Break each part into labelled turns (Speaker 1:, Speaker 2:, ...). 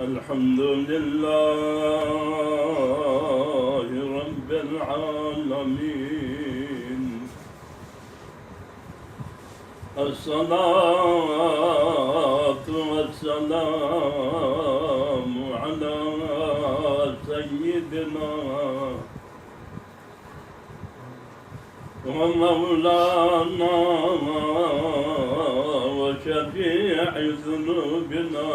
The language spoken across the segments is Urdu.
Speaker 1: الحمد لله رب العالمين. الصلاة والسلام على سيدنا ومولانا وشفيع ذنوبنا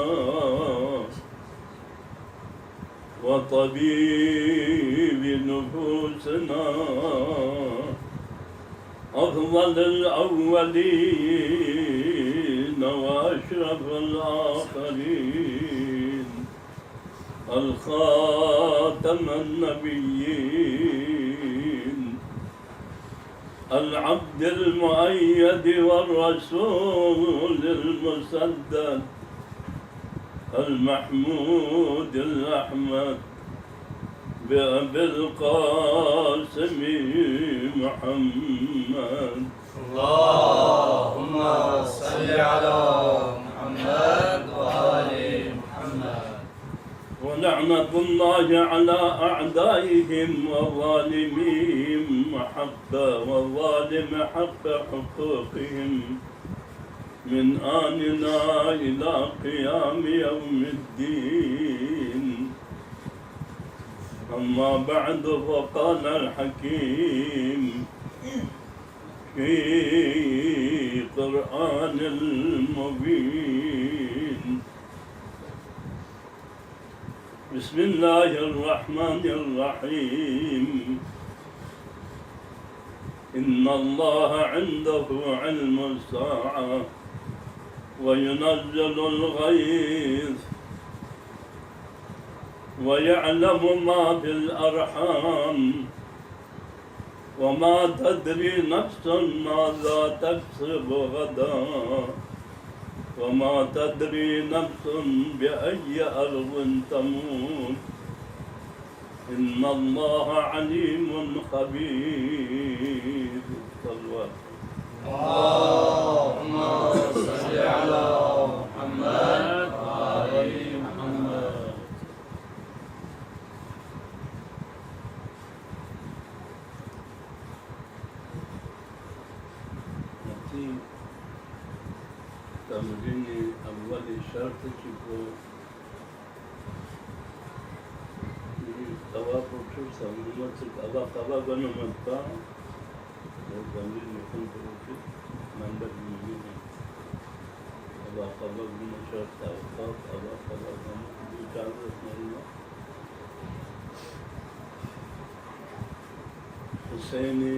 Speaker 1: وطبيب نفوسنا أفضل الأولين وأشرف الآخرين الخاتم النبيين العبد المؤيد والرسول المسدد المحمود الأحمد بأبي القاسم محمد.
Speaker 2: اللهم صل على محمد وآل محمد.
Speaker 1: ولعنة الله على أعدائهم وظالميهم وظالم حق حقوقهم من آننا إلى قيام يوم الدين. أما بعد فقال الحكيم في قرآن المبين: بسم الله الرحمن الرحيم. إن الله عنده علم الساعة وينزل الغيث ويعلم ما في الأرحام وما تدري نفس ماذا تكسب غدا وما تدري نفس بأي أرض تموت. إن الله عليم خبير.
Speaker 2: اللهم صل على محمد وآل محمد.
Speaker 1: تمرين أول شرط شكو توافق شو سمومتك أبا بنا مدفع تمرين يكون تروفي من بدل أبا بنا شرط أوقات أبا بنا بيجعل الله حسيني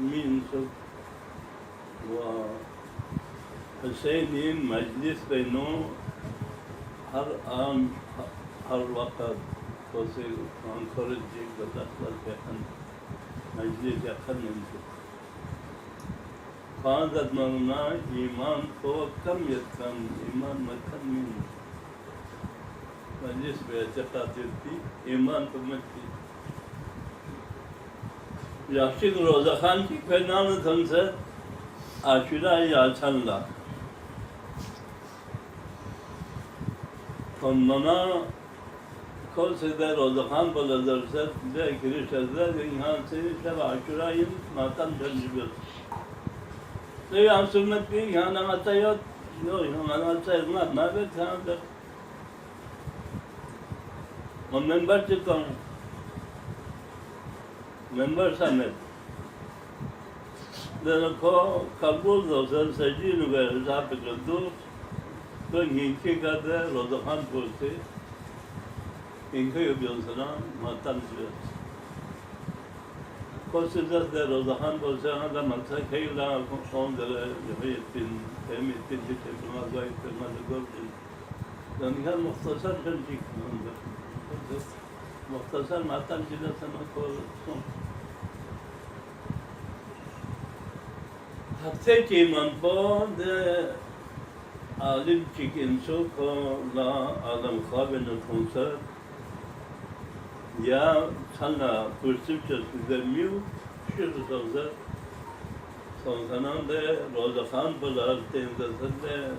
Speaker 1: من وحسين مجلس بينه هر آن هر وقت توصيل عن خرج جيك بدخل في حن مجلس يخن انتو فاذا مرنا إيمان هو كم يتكن إيمان مكن من مجلس بيعتقادتي إيمان تمتي Yaşlık Rozahan ki fenanı tanısa aşırı yaşanla. Onlara konsede Rozahan balazarsa de girişezler inhan seyirse ve aşırayım matan tecrübe. Ne yan sünnet bir yan anlatayot yok yan anlatayot ne evet sanırım. O member çıkan member sanat. Dan ko kabul dozer sajin ve zap kaddu to hinke kada Rozahan bolte hinke yapıyorsana matan diyor. Konsider der Rozahan Bozana da Mansakayla on the Hayatın Emit'in Diktatörüne ait olmalı gördüm. Yani her muhtasar ben çıkmamdır. Muhtasar matan cilasına koysun. Hatta ki man de alim çıkın çok la adam kabinin konser ya sana kursum çözülemiyor şu sözler sonradan da Roza Khan bular tenzasında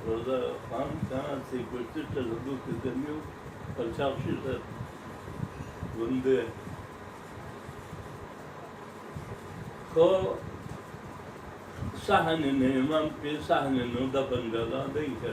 Speaker 1: Roza Khan kanası kursum çözülemiyor çalışıyor bunde ko sahnenin imam bir sahnenin da bangala değil ki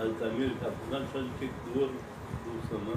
Speaker 1: التأمير كابتن شركة دور سنة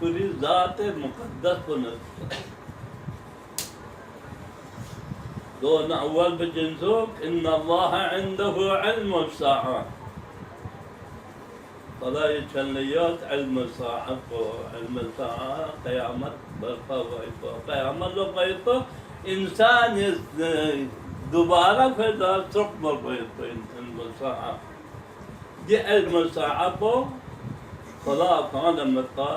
Speaker 1: كل ذات مقدس بنت دون أول بجنسوك إن الله عنده علم الساعة فلا يتشليات علم الساعة علم الساعة قيامت برقا قيامت لو قيطة إنسان دوبارة فإذا تقبل قيطة علم الساعة دي علم الساعة بو فلا كان متى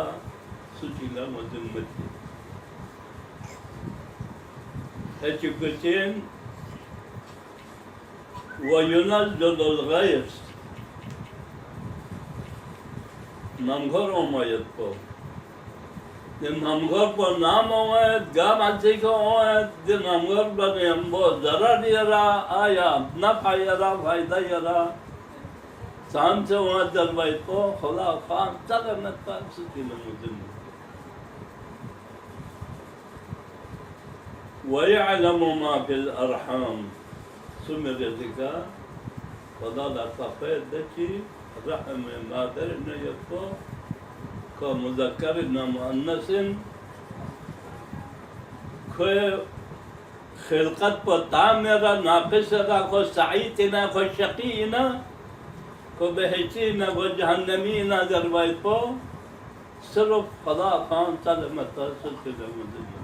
Speaker 1: سجل وذمتي Eçüküçün وينزل الغيث نمغر اوماید کو نمغر کو نام اومد گام ازی کو اومد نمغر بنیم با ضرر یرا آیا نفع یرا فایده یرا سان سے اومد در باید کو خدا خان سلامت پر سکی نموزن ويعلم ما في الأرحام سمر ذكا فضل الصفير دكي رحم مادر يكو كمذكر مؤنث كو خلقت بتامرة ناقصة كو سعيدنا كو شقينا كو بهتينا كو جهنمينا ذربايتو صرف خدا خان سلمت سلسلة مدنيا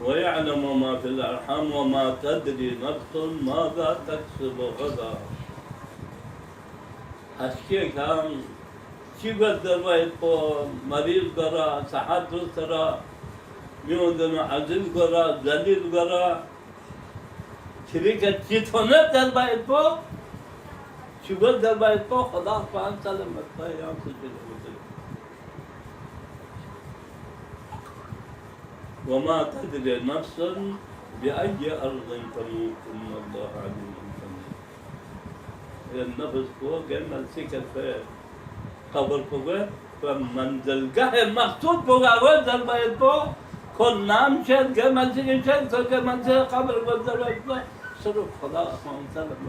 Speaker 1: ويعلم ما في الأرحام وما تدري نفس ماذا تكسب غدا أشكي كان شبت دربايت کو مریض گرا صحت سرا میوندن عزیز گرا ذلیل گرا شریکت چیتونه دربايت کو شبت دربايت کو خدا پان سلامت ہے یہاں سے چلے وما تدري نفس بأي أرض تموت إن الله عليم خبير النفس کو گمل سکت ہے قبر کو گئے منزلگاه مقصود کو گئے درباید کو کل نام شد گئے منزل شد تو گئے منزل قبر کو درباید کو صرف خدا اخوان سلام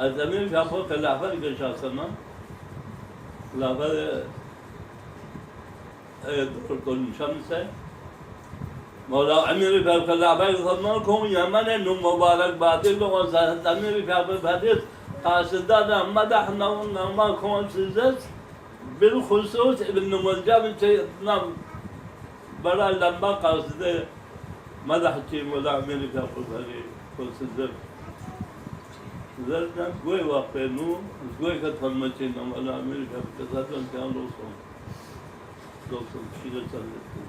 Speaker 1: الزميل في أفوق الأعفال كشخص سنة الأعفال دور كل شمسة مولا أمير في أفوق الأعفال صنع كون يمن إنه مبارك باطل وصارت أمير في أفوق الحديث قاصدنا مدحنا ونما كون سيزس بالخصوص ابن ملجم نعم بڑا لمبا قاصد مدح چی مولا أمير في أفوق الحديث كون سيزس زرنا قوي واقعينو قوي كتفن مچينا وانا أمريكا بكساتون كان لوصل شيلة سالتين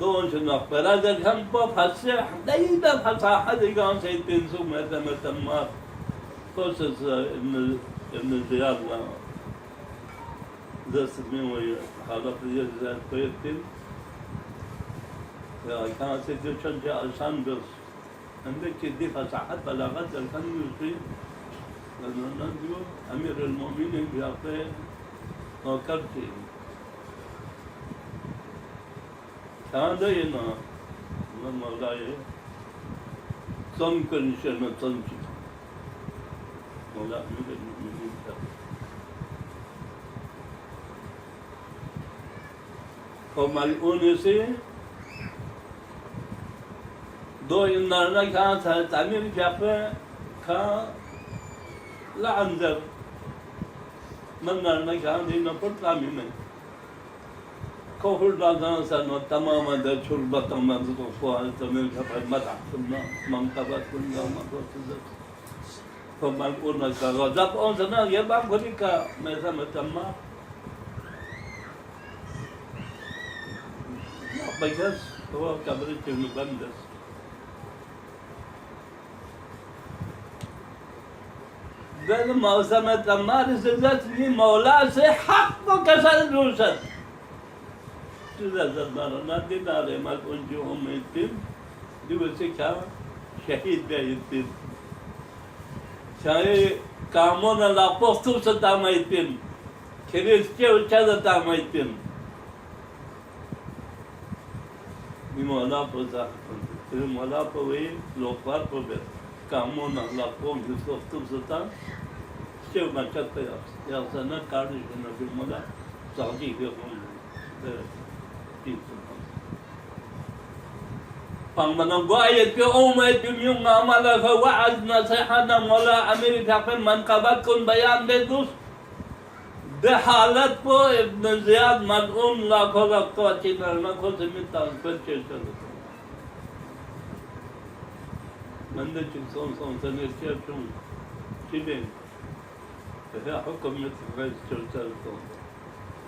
Speaker 1: دون شنو فراجع كم بفسح دايما فصاحة ديجان سيدين سو متمار قصص ابن زياد لا ذا سمين ويا خلاص زياد كويتين يا كان سيدين شنجة عشان بس عندك كدي فصاحة بلاغات الكلام يصير لأنه نجوا أمير المؤمنين بيعطيه وكرتي كان دايما لما لاي صنكن شنو صنكن ولا من كم الأنسي دو إننا كان تعمير جابه كان لا عنذر من نرنا كان دينا برتامي من كفر دادان سنو تماما ده شربة تماما ده فوال تمام كفر مدح كنا منقبة كنا ما قلت ذلك Pemangku negara. Tapi orang sana dia bang mereka macam mana? Bagus, kalau kabar cuma bandas. Dan mausa macam mana sejak ni Maula se hak berkesan dosa. Sudah zaman nanti nare mak unjuk umitin, dia sekarang syahid begitu. Saya kamu nak lapor tu setama itu, Kristian ucap setama itu. Mimo lapor sah, mimo lapor ini lokal problem. Kamu nak lapor Yusuf tu setama, saya macam tu ya. Yang sana kali sana cuma sahaja dia pun. Pangmanang gua ayat ke umay yung ngamala ka wa'ad nasihat ng wala Amerika pen mankabat kun bayan betus dehalat po Ibn Ziyad mad'un la kolak to chinar na ko simitan perche chalo manda ching son sanir chum chibin kaya hukum mit rais chal to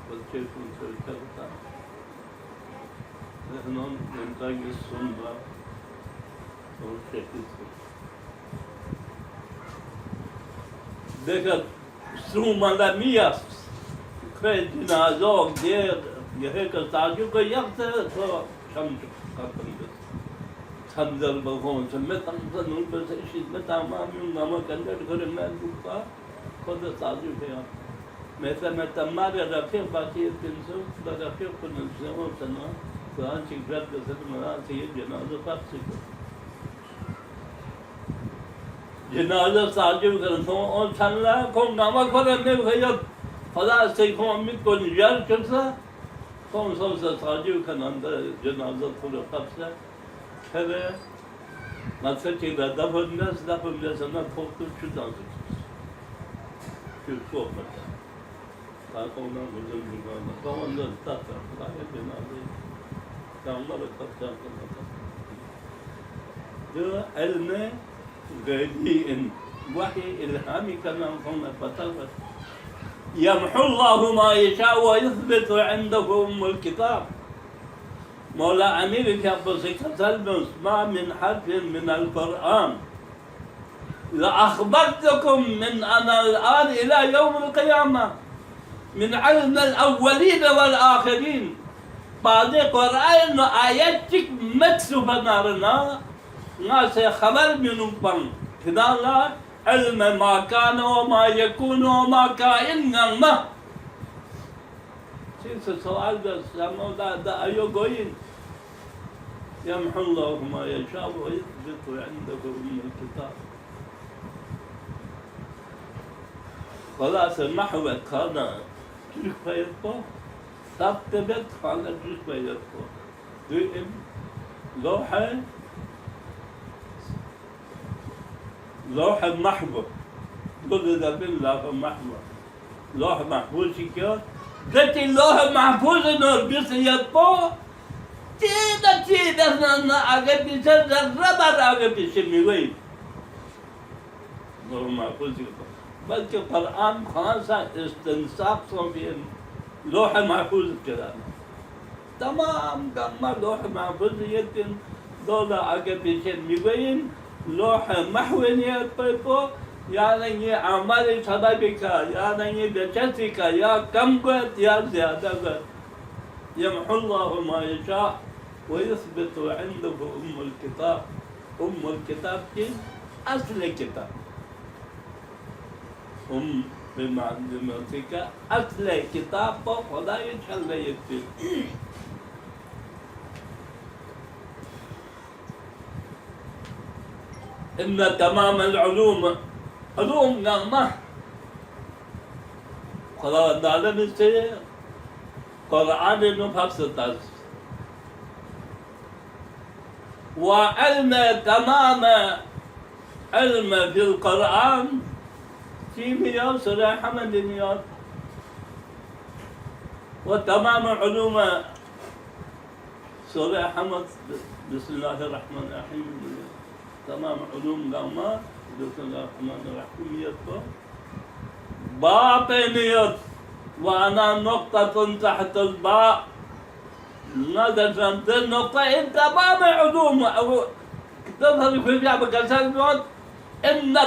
Speaker 1: perche chal ta نحن ننتج السنة والشكل ذكر سوما لمية كريت نازوك دير يهيك التعجب يقتل شمس قطن بس تنزل بغون سمت أنزل بس إيش متى ما من ما كان يدخل ما يدخل كل تعجب فيها مثل ما تماري رفيق باتي تنسو برفيق تنسو سنة Tuhan cingkrat ke sana mana sih jenazah pasti. Jenazah sahaja kan semua orang chandra kau nama kau ni kaya pada sih kau ambil kau niat kerja kau sahaja kan anda jenazah pula pasti. Kaya masa cingkrat dah benda sana kau tu sudah cukup macam. Kau nak belum juga, kau anda tak kaya jenazah. Allah berkata dia ilmu ghaibin wahyi ilhami kama qulna fatawat yamhu Allah ma yasha wa yuthbit 'indahu الكتاب مولى أمريكا بسيطة المسمع من حرف من القرآن لأخبرتكم من أنا الآن إلى يوم القيامة من علم الأولين والآخرين بعد قرآن آياتك مكتوبة نارنا ناس خبر منهم كذا علم ما كان وما يكون وما كائن ما شيء سؤال بس ده أيو قوين يمحو الله ما يشاء ويثبت عنده الكتاب خلاص محو كان تلك فيطبع تبت على الجسم يدخل دائم لوحة محبوب كل ده بالله محبوب لوحة محفوظ كده ذاتي لوحة محفوظ نور بس يدخل تيدا أنا أجيب بيشر ربع أجيب بيشر ميوي لوحة محفوظ كده بلکہ قرآن خاصا استنساق صوفين لوح محفوظ الكلام تمام كما لوح محفوظ يمكن دولة عقب شيء مبين لوح محورية بيبو يعني أعمال شبابك يعني بجسدك يا كم قد يا زيادة قد يمحو الله ما يشاء ويثبت عنده الكتاب الكتاب كي أصل الكتاب بمعلوماتك أصل كتاب ولا يجهل يكتب إن تمام العلوم علوم نعمة خلاص نعلم الشيء قرآن نفسر وعلم تمام علم في القرآن كيمياء صلاح مدنيات وتمام علوم صلاح بسم الله الرحمن الرحيم تمام علوم قامة باطنية وأنا نقطة تحت الباء نظرا النقطة أنت ما معلوم أو تظهر في جابك السلمون إن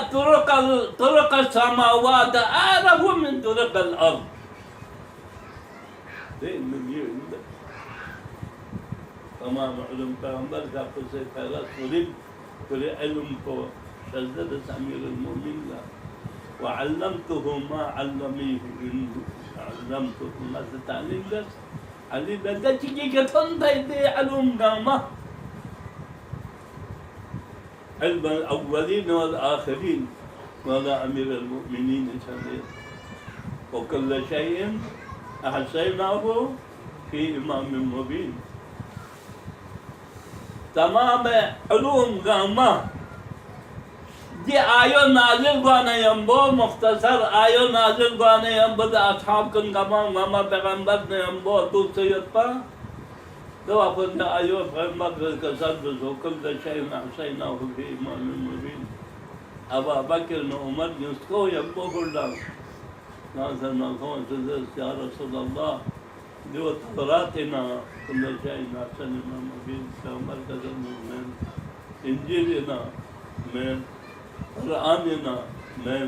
Speaker 1: طرق السماوات أعرف من طرق الأرض. تمام علم پیغمبر کا پسے پہلا سلم كل علم کو شدد أمير المؤمنين وعلمته ما علميه علمته ما تعلم بس علي بدأ تيجي كتن تيجي علوم قامة علم الأولين والآخرين ولا أمير المؤمنين شديد وكل شيء أحسيناه في إمام مبين. تمام علوم قامة دي آيو نازل قوانا ينبو مختصر آيو نازل قوانا ينبو دا أصحاب كن قمان ماما پیغمبر نے ينبو تو سيد پا دو أفضل دا آيو پیغمبر كسر بزو كل شيء أحسيناه في إمام مبين. أبا بكر عمر يسكو ينبو كلهم نازل نازل يا رسول الله دو توراتنا كل شيء أحسيناه مبين پیغمبر كسر من إنجيلنا من قرآننا من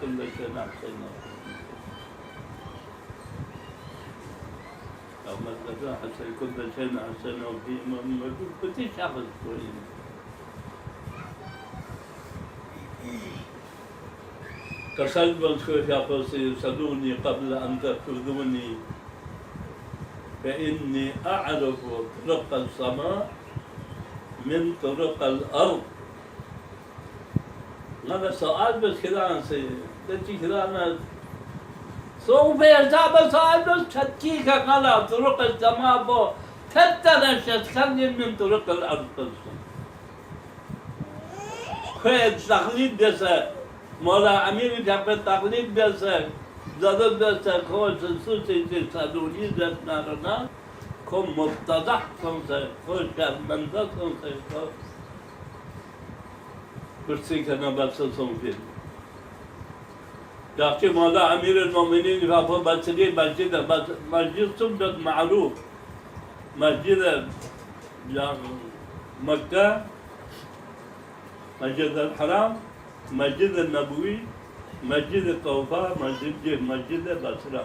Speaker 1: كل شيء أحسيناه. أما إذا حسن كل شيء أحسيناه في إمام مبين كنت شخص كويس. كسلب الخير يصلوني قبل أن تأخذوني فإني أعرف طرق السماء من طرق الأرض. هذا سؤال بس كذا عن تجي كذا أنا سوف يجاب سؤال بس تحكيك على طرق السماء بو تتنشى من طرق الأرض. خير تقليد جسد مولا أمير جاب تقليد جسد زاد جسد خوش سوسي تسالوني جسد نارنا كم مبتدع سوسي خوش كمندا سوسي كرسي كنا بس سوسي جاكي مولا أمير المؤمنين فافو بسري مسجد سمجد معروف مسجد مكة مسجد الحرام مسجد النبوي مسجد الطوفة مسجد بصرة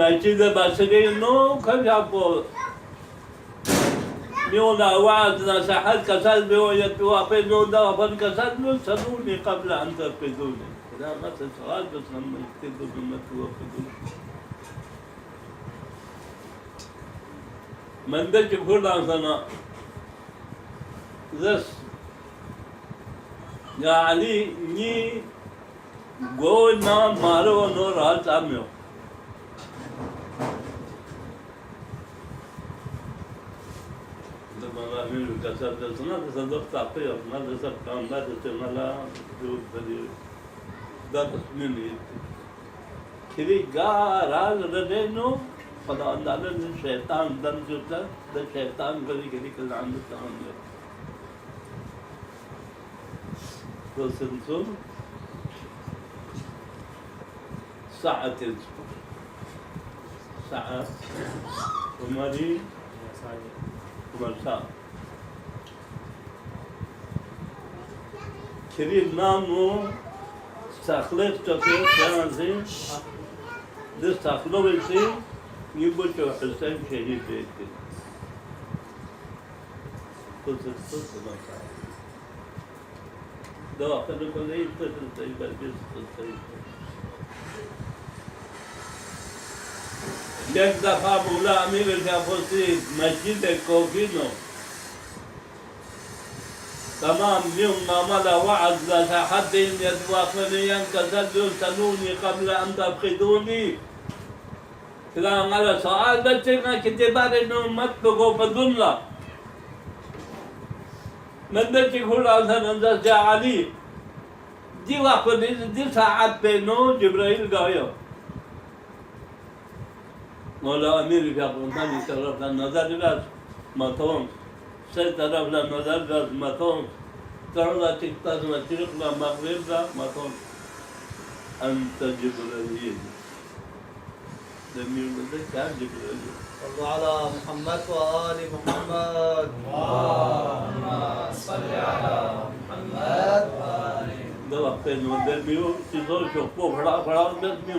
Speaker 1: مسجد بصرة إنه كم يابو ميونا وعدنا سحر كسر بيوية وافين نودا وافين كسر سنوني قبل أن تفقدوني. إذا ما تسأل بس لما يكتبوا بما توافقون. من ده جبهور لعنصنا this يا علي ني قول نام مارو نور هات أميو لما أمير كسر دسنا تصدق تعطيه ما تصدق كان ما تسمعلا جود بدي ده تسمعني كذي قارال ردينو فلا أندال الشيطان دم جوتا ده الشيطان كذي كذا عنده تهمل تو سنسون ساعة ساعة عمري ومرسا كريم نامو ساخلت تفير كان زين ده ساخلو بيسي يبوشو حسين شهيد بيتي قلت مرسا ده أخذ كل إيه تسلسل بس تسلسل یک دفعه مولا امیر الجعفری مسجد کوفینو تمام اليوم عمل وعد لحد يتوافني ينكسر يرسلوني قبل ان تفقدوني كلام على سؤال بس إنك كتبار إنه مطبقوا فضلنا من بدك يقول أنت نزل علي دي وقت دي ساعات بينه جبرائيل قايم مولا أمير في أفغانستان يتعرف للنظر بس ما تون سيتعرف للنظر بس ما تون تعرف تكتاز مشرق لمغرب ما تون أنت جبرائيل لم يولد كان جبرائيل
Speaker 2: صلوا على محمد وآل محمد. اللهم صل على محمد وآل
Speaker 1: ده وقت إنه ده بيو تزور شوفه بڑا بڑا بس بيو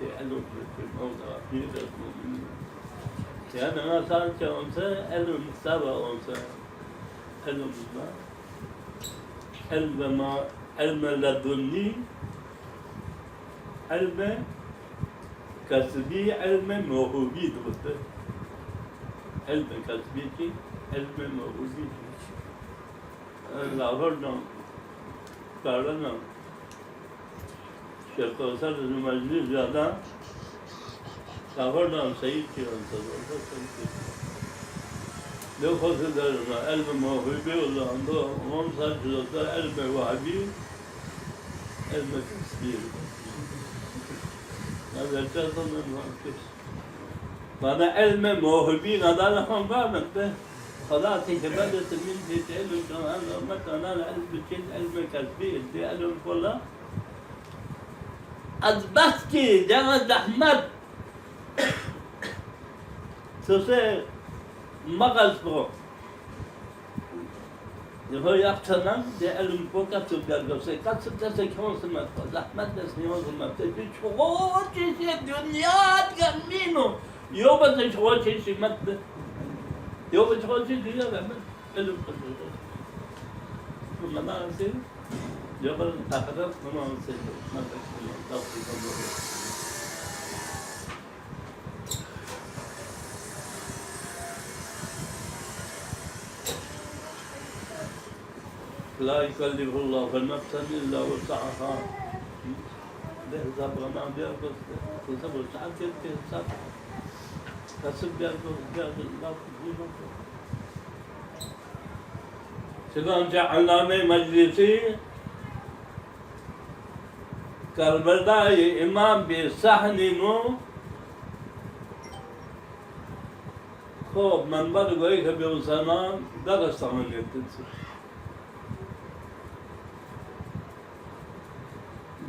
Speaker 1: ده قالوا في الموضوع في ده يعني أنا صار كأنسى قالوا مستوى أنسى قالوا ما علم ما علم لدني علم كسبي علم موهوبي دوته علم كسبي كي علم موهوبي لاهورنا كارنا شكوسر المجلس زيادة لاهورنا سعيد كي أنت لو خذ علم موهوبي ولا عنده منصب جلسة علم وهابي علم كسبي هذا الشيء من كسب فأنا علم موهوبي هذا لهم بعمل خلاص كبرت من دي علم كمان مثلا علم بشيء علم كسبي دي علم كله أثبتي جامد أحمد سوسه مغز برو يهو يقتنم دي علم بوكا تبقى قصي قد سبتسي كون سمت زحمت بس نيون سمت في شغول شيء الدنيا تقمينه يوم بس شغول شيء سمت يوم شغول شيء دي بعمل علم قصي ثم ما نصير جبل تحرك ما نصير ما تكلم تفصيل لا يكلف الله نفسا الا وسعها ده حساب ما بيرقص حساب ساعات كده حساب كسب بيرقص لا سلام جعلنا من مجلسي كربلاء امام بصحن نو خوب منبر گوئی که بیوسانا درست عملیت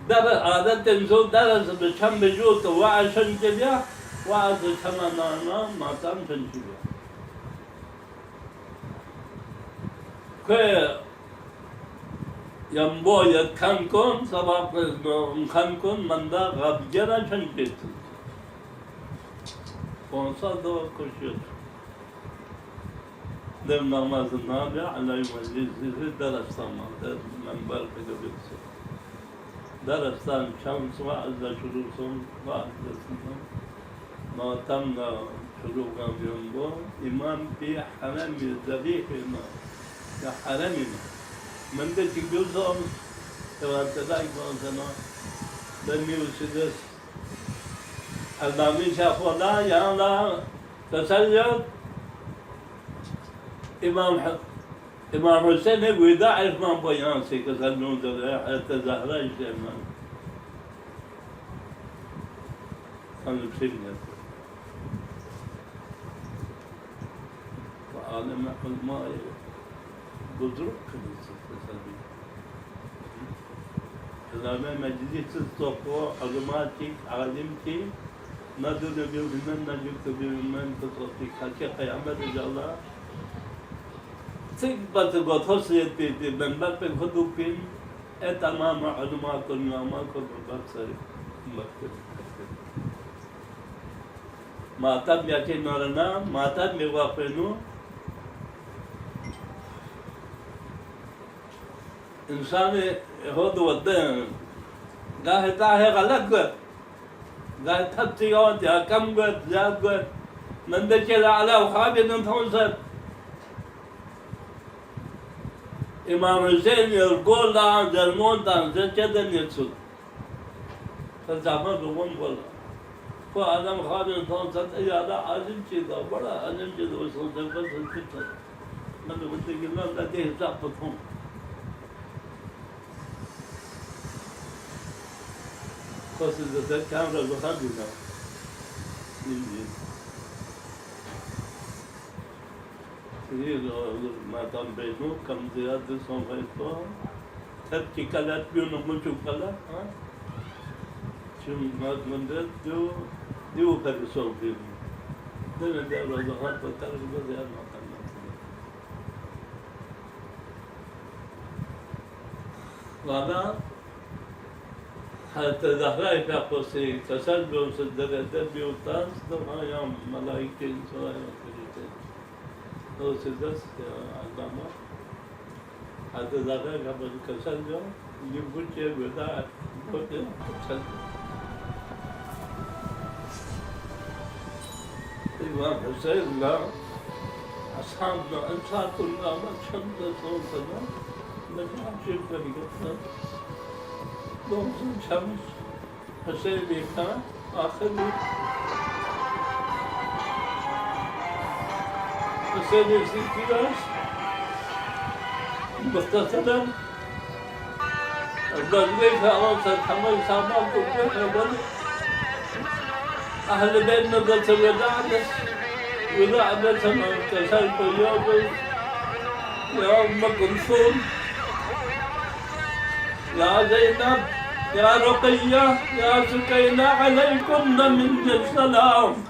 Speaker 1: در عادت انسان درس بچم بجوت وعشان كذا وعد كمان ما تام تنشبه که ينبو يتكنكون سبب مكنكون من دا غبجرا شنكت كونسا دو كشيت دم نماز النابع على يمجلس درس تمام منبر بقبل درستان شمس وعد شروقهم وعد سنهم ما تم شروقهم ينبو إمام في حرم الذبيح يا حرمنا من ذلك بيوزهم تواتلاك بانسنا دمي وسدس الدامي شافوا لا يا لا تسجد إمام حسين وداع إمام بيان سيكسر نون حتى زهرة إجتماع أنا بسيبنا فأنا معقل ما بضرب كنيسة تسلبي لما مجلس الصفوة علماتي عالمتي ندر بيومن نجبت بيومن تصفي خاكي قيامة رجالا تكبت بطوسية بمبر بخدوكين تمام علماء كنياما كنبكسر ما تم يكي نورنا ما تم يوافنو إنسان هو دوّدين قاه تاه غلط قد قاه تبتيون يا كم قد زاد قد من ذكر على وخابي نتونسر إمام حسين يقول لا درمون تنزل كذا يسود فزعما بقول والله فأنا مخالف تنصت أي هذا عالم كذا ولا عالم كذا وصلت بس الفترة من قلت لهم لديه زعفتهم فصلت الكاميرا بخدنا ما تم بينه كم زيادة سوميتو تبكي كلات بينه مشو كلا شو ما تمندل ديو كرسول بينه ده ده لو ظهر بتعرف بس يا ما كان وأنا حتى ظهري في قصي تسلم صدرت بيوتاس ده يوم ملايكة سواء Those that's Agama. At the Zaka Gabal Casalio, you put here with that, put in Imam Hussein now, Assam, and Sakun Lama, Chanda Sultana, the Kashif very good. Those in Shams, Hussein Bika, Akhari. حسين السيكيلاس مختصرا الضربين أوصل حمل سامان كبير حبل أهل بيتنا قلت وداعنا سمع تسال بيوبل يا أم كلثوم يا زينب يا رقية يا سكينة عليكم من السلام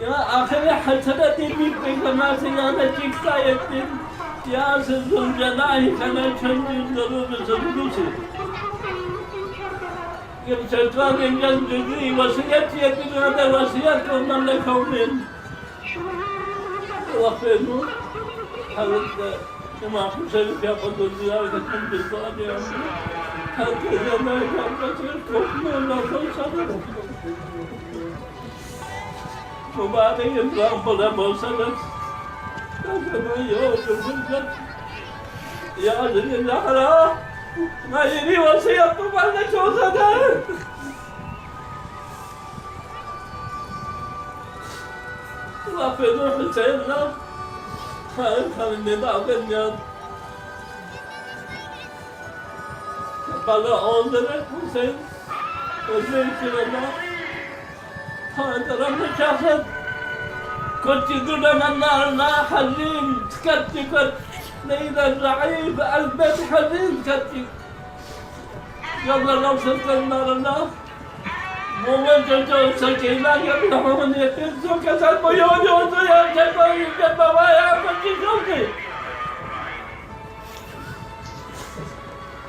Speaker 1: يا آخر حسنتي بك كما سيانا شكتا يتن يا سيد الجناح كما شند الضروب سبقوسي يا سيطان إنجل جدري وسيات يتن هذا وسيات كنا لكومين وفينو هذا كما حسن في أقل الزيارة كتن بالضاد يا أمي هذا زمان كان كثير كفنا لا تنسى وبعدين يضرب له سلس كما يوجد يا ذي الأحرى ما يري وصية بعد شوزنا وفي روح سيدنا كان النداء بالنياد قال أنظر حسين وزيت لنا هذا رب شخص كنت دون النار لا حليم كنت ليلة الرعيب البيت حزين كنت يلا لو صرت النار لا مومن جو سكينة يبلغ من يتنسو كسر بيون يوزو يا جبا يجبا ويا كنت شوكي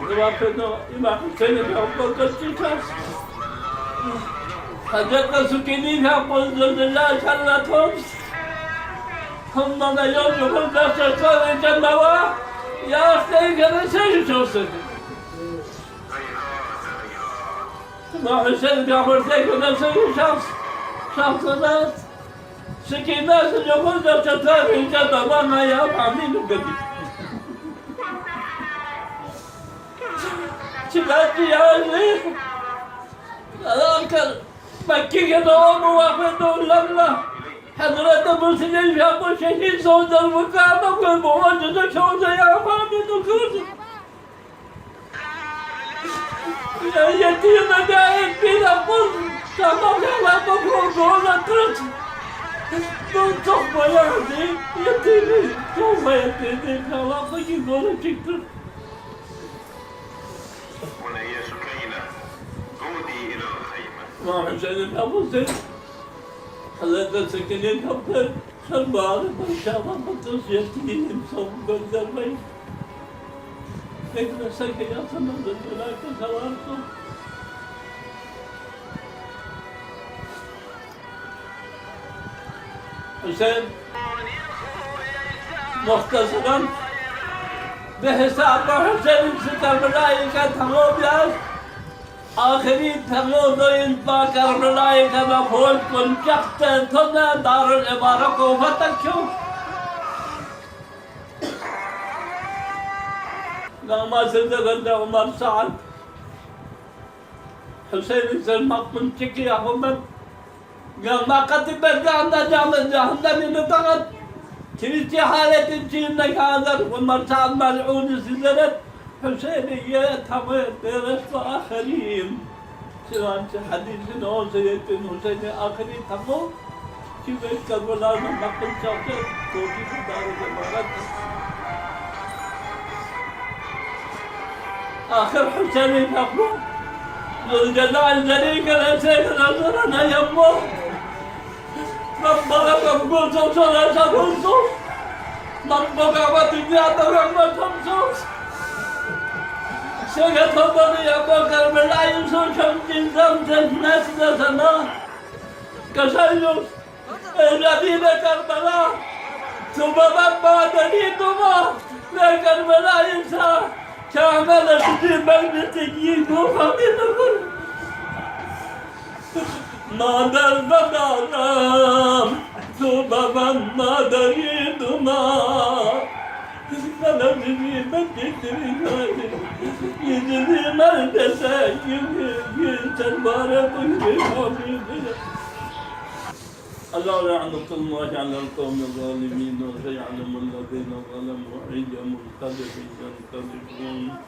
Speaker 1: وافقنا إمام حسين بحب القدس حجتنا سكينين حقل زلد الله شلتهم هم من يوم يقول نفس الصلاة الجنة يا أختي كان شيء شوصل إمام حسين بحب نفس الشخص شخصنات سكينات يقول نفس الصلاة الجنة ما يا أمين القدس شبابي يا ولد أذكر مكي كدوم وافدوا لله حضرة مسلم يا أبو شهيد صوت المكان والموجود شوز يا فامي نكوز يا يتيم داعي بلا قل تمام يا بكر ولا ترك دون صحبة يا عزيز يتيمي ثم يتيمي كلا بكي ولا تكتر
Speaker 3: بني سكينة عودي إلى الخيمة.
Speaker 1: ما حسين أبو زيد حضرت سكنين كبر شربار برشاوة بطرس يتيم صوب بالدربين لكن سكن يصنع بالدلاك سوارته حسين مختصرا بحساب حسين ستر ملائكة تمام ياس آخری تمام باکر ملائکه و پول کن جخت تنه دار الاماره کو فتح شو لما صدقت عمر سعد حسين سلمق من شكي أحمد لما كتب الجنة جهنم نطقت تريد حالة الجنة هذا عمر سعد ملعون سدرت حسينية تمام درس آخرين سلام حديث نو سيدنا حسين آخري تمام كيف كربلاء نقل شاكر توفي دار الإمارات آخر حسين نقل الجلال ذلك الأسير نظرنا يمه ربنا قبول صوصنا سبوسو ربنا ودنيا ترمى تمسوس سيغتبني أبو كربلاء يسوشم جنزم جنس دسنا كسيوس الذين كربلاء ثم بعدني ثم لكربلاء يسا شامل سجين بين تجين وفمين كل ما دربنا ثم ما دريد ما أنا جدي بدري يجري ما تسايم يتبارك الله يعلمكم ويجعل القوم الظالمين ويعلم الذين ظلموا أيهم منقلب ينقلبون